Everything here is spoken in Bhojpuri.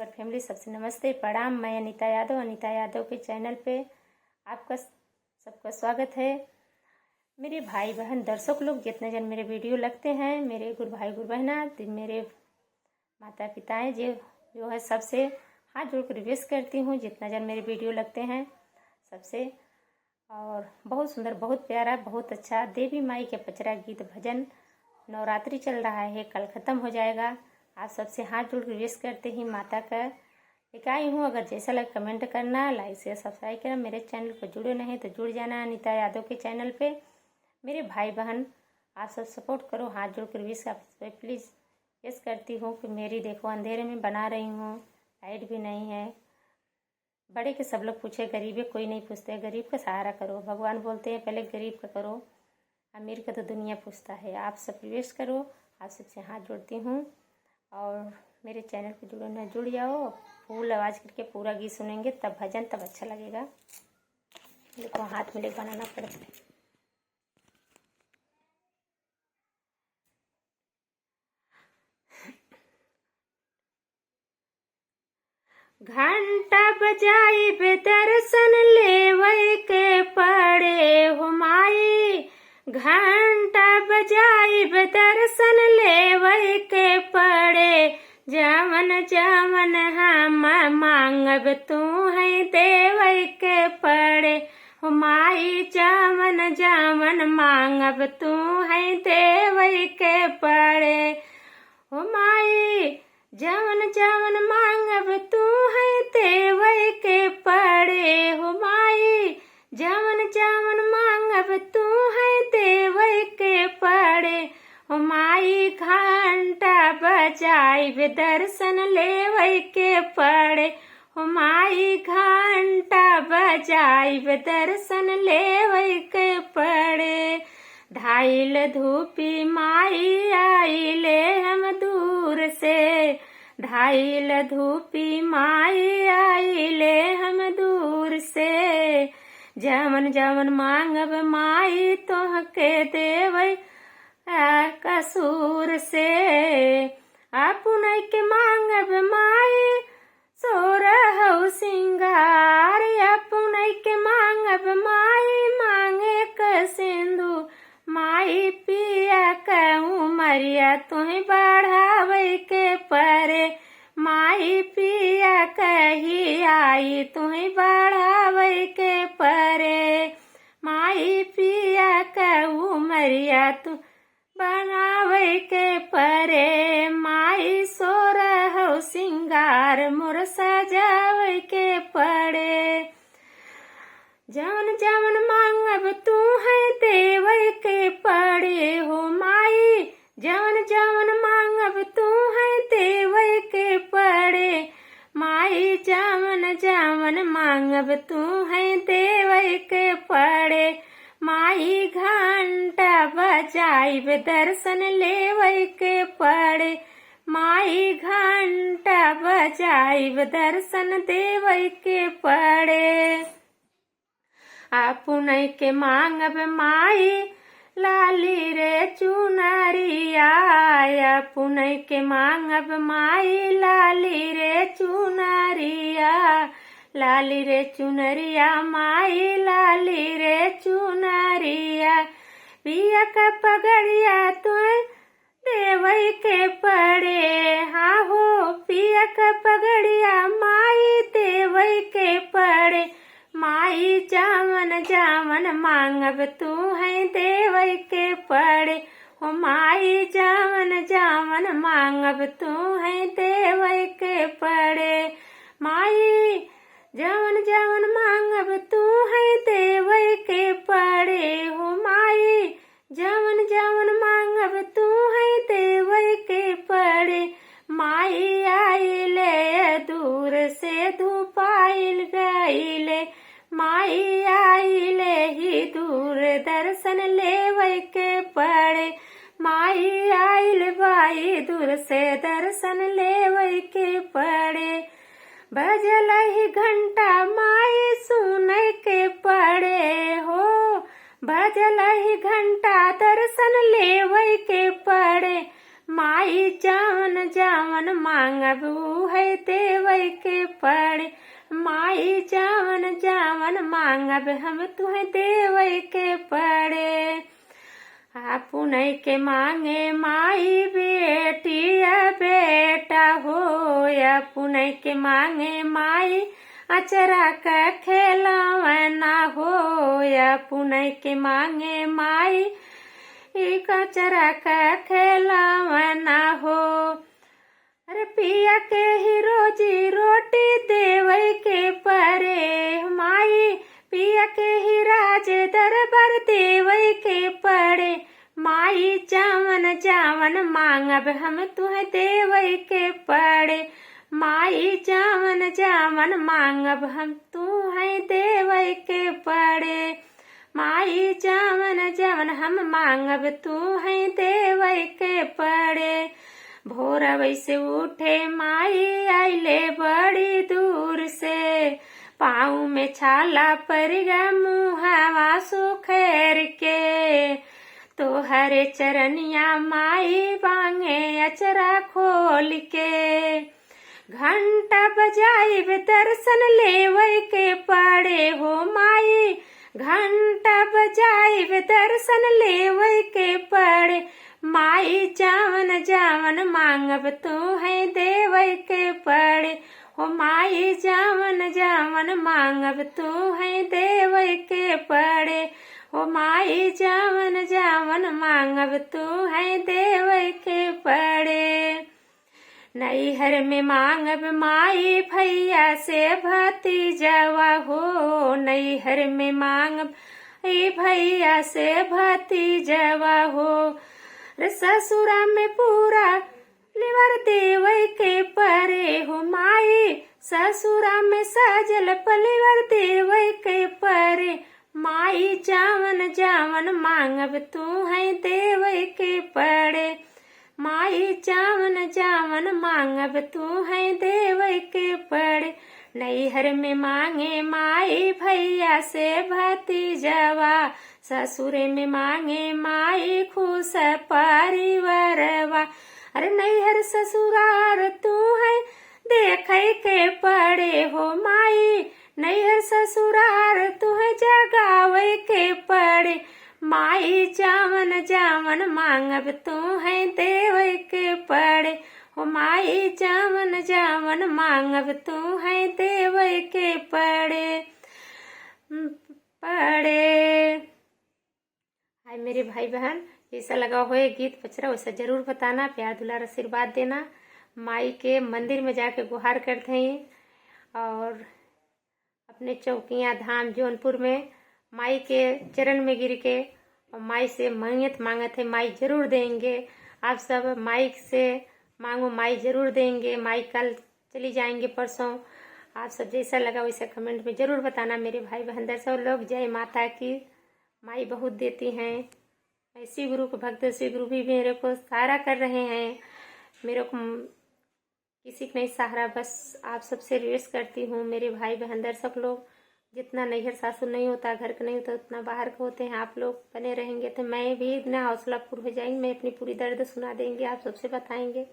यूट्यूबर फैमिली सबसे नमस्ते प्रणाम। मैं अनीता यादव के चैनल पे आपका सबका स्वागत है। मेरे भाई बहन दर्शक लोग जितने जन मेरे वीडियो लगते हैं, मेरे गुरु भाई गुरु बहना, मेरे माता पिताएं जो है सबसे हाथ जोड़ कर रिक्वेस्ट करती हूँ जितना जन मेरे वीडियो लगते हैं सबसे। और बहुत सुंदर, बहुत प्यारा, बहुत अच्छा देवी माई के पचरा गीत भजन नवरात्रि चल रहा है, कल ख़त्म हो जाएगा। आप सबसे हाथ जोड़ रिक्वेस्ट करते ही माता का लेकर आई हूँ। अगर जैसा लगे कमेंट करना, लाइक शेयर सब्सक्राइब करना। मेरे चैनल पर जुड़े नहीं तो जुड़ जाना अनीता यादव के चैनल पे। मेरे भाई बहन आप सब सपोर्ट करो, हाथ जोड़ कर रिक्वेस्ट आप प्लीज़ यस करती हूँ कि मेरी देखो अंधेरे में बना रही हूँ, लाइट भी नहीं है। बड़े के सब लोग पूछे, गरीब है कोई नहीं पूछते, गरीब का सहारा करो। भगवान बोलते हैं पहले गरीब का करो, अमीर का तो दुनिया पूछता है। आप सब रिक्वेस्ट करो, आप सबसे हाथ जोड़ती हूँ। और मेरे चैनल पे जुड़ जाओ। फुल आवाज़ करके पूरा गीत सुनेंगे तब भजन तब अच्छा लगेगा। देखो हाथ में लेकर बनाना पड़ता है। घंटा बजाई बे दर्शन लेवई के पड़े हो माई, घंटा बजाई बे दर्शन लेवई के पड़े। जावन जावन हम मांगब तू है देवई के पड़े हो माई, जावन जावन मांगब तू है देवई के पड़े हो माई, जावन जावन मांगब तू है देवई के पड़े हो माई, जावन जावन मांगब तू है देवई के पड़े हो माई। घंटा बजाई बे दर्शन लेवई के पड़े हो माई, घंटा बजाई बे दर्शन लेवई के पड़े। धाइल धूपी माई आइले हम दूर से, धाइल धूपी माई आइले हम दूर से। जमन जमन मांगब माई तोहके देवई कसूर से। अपने के मांगब माई सोरहु सिंगार, अपने के मांगब माई मांगे क सिंधु माई। पिया कहूँ मरिया तुही बढ़ावे के परे माई, पिया कही आई तुही बढ़ावे के परे माई। पिया कहूँ मरिया तू बनावे के परे माई, सोरहु सिंगार मोर सजावे के पड़े। जवन जवन मांगब तू है देवई के पड़े हो माई, जवन जवन मांगब तू है देवई के पड़े माई, जवन जवन मांगब तू है देवई के पड़े माई। घंटा बजाई बे दर्शन लेवई के पड़े माई, घंटा बजाई बे दर्शन देवई के पड़े। अपने के मांगब माई लाली रे चुनरिया, अपने के मांगब माई लाली रे चुनरिया, लाली रे चुनरिया माई लाली रे चुनरिया। पिया का पगड़िया तू देवई के पड़े, हाँ हो पिया का पगड़िया माई देवई के पड़े माई। जावन जावन मांगब तू है देवई के पड़े हो माई, जावन जावन मांगब तू है देवई के पड़े माई। जवन जवन मांगब तू है देवई के पड़े हो माई, जवन जवन मांगब तू है देवई के पड़े माई। आइले दूर से धूपाइल गईले माई, आइले ही दूर दर्शन लेवई के पड़े माई, आइल बाई दूर से दर्शन लेवई के पड़े। बजल ही घंटा माई सुनै के पड़े हो, बजल ही घंटा दर्शन लेवई के पड़े माई जावन जावन मांगब है देवै के पड़े। माई जावन जावन मांगब हम तुम्हें देवै के पड़े। पुनई के मांगे माई बेटी या बेटा हो, या पुनई के मांगे माई अचरा का खेलवना हो, या पुनई के मांगे माई अचरा का खेलवना हो। अरे पिया के ही रोजी रोटी देवै के परे। माई पिया के ही राज दरबार देवै के पड़े। माई जावन जावन मांगब हम तुम्हें देवै के पड़े। माई जावन जावन मांगब हम तुम्हें देवै के पड़े। माई जावन जावन हम मांगब तुम्हें देवै के पड़े। भोर वैसे उठे माई आइले बड़ी दूर से, पाँव में छाला पड़ गया मुहावा सुखेर के। तो हरे चरनिया माई बांगे अचरा खोल के। घंटा बजाई दर्शन लेवै के पड़े हो माई। घंटा बजाई दर्शन लेवै के पड़े। माई जावन जावन मांगब तुम्हें देवै के पड़े। हो माई जावन जावन मांगब तुम्हें देवै के पड़े। हो माई जावन जावन मांगब तुम्हें देवै के पड़े। नैहर में मांगब माई भैया से भतीजवा हो। नैहर में मांगब भैया से भतीजवा हो। ससुरा में पूरा लिवर देवै के परे हो माई। ससुरा में सजल पलिवर देवै के परे। माई जावन जावन मांगब तुम्हें देवै के पड़े। माई जावन जावन मांगब तुम्हें देवै के पड़े। नैहर में मांगे माई भैया से भतीजवा। ससुरे में मांगे माई खुश परिवारवा। अरे नैहर ससुरार तुम्हें देखे के पड़े हो माई। नैहर ससुरार तुम्हें जगावे के पड़े। माई जावन जावन मांगब तुम्हें देवै के पड़े। हो माई जावन जावन मांगब तुम्हें देवै के पड़े। हाय मेरे भाई बहन, जैसा लगा हो ये गीत पचरा वैसा जरूर बताना, प्यार दुलार आशीर्वाद देना। माई के मंदिर में जाके गुहार करते हैं और अपने चौकियाँ धाम जौनपुर में माई के चरण में गिर के और माई से मन्नत मांगे थे, माई जरूर देंगे। आप सब माई से मांगो, माई जरूर देंगे। माई कल चली जाएंगे परसों। आप सब जैसा लगा वैसा कमेंट में जरूर बताना मेरे भाई बहन दर्शक लोग। जय माता की। माई बहुत देती हैं। शिव गुरु को भक्त शिव गुरु भी मेरे को सहारा कर रहे हैं। मेरे को किसी का नहीं सहारा, बस आप सबसे रिक्वेस्ट करती हूँ मेरे भाई बहन दर्शक लोग। जितना नैहर सासुर नहीं होता, घर का नहीं होता, उतना बाहर का होते हैं। आप लोग बने रहेंगे तो मैं भी इतना हौसला पूर्ण हो जाएंगे। मैं अपनी पूरी दर्द सुना देंगे, आप सबसे बताएंगे।